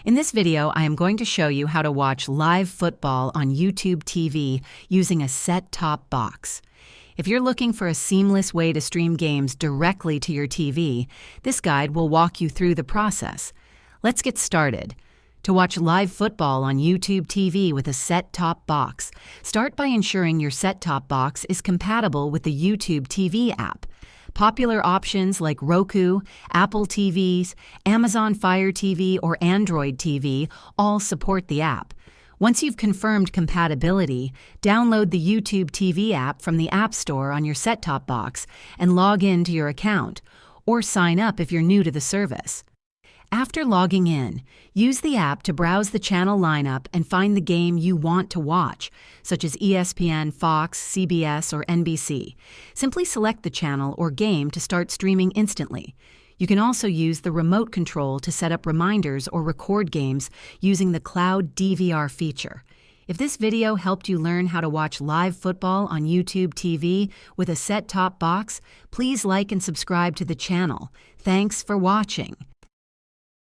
In this video, I am going to show you how to watch live football on YouTube TV using a set-top box. If you're looking for a seamless way to stream games directly to your TV, this guide will walk you through the process. Let's get started. To watch live football on YouTube TV with a set-top box, start by ensuring your set-top box is compatible with the YouTube TV app. Popular options like Roku, Apple TVs, Amazon Fire TV, or Android TV all support the app. Once you've confirmed compatibility, download the YouTube TV app from the App Store on your set-top box and log in to your account, or sign up if you're new to the service. After logging in, use the app to browse the channel lineup and find the game you want to watch, such as ESPN, Fox, CBS, or NBC. Simply select the channel or game to start streaming instantly. You can also use the remote control to set up reminders or record games using the Cloud DVR feature. If this video helped you learn how to watch live football on YouTube TV with a set-top box, please like and subscribe to the channel. Thanks for watching.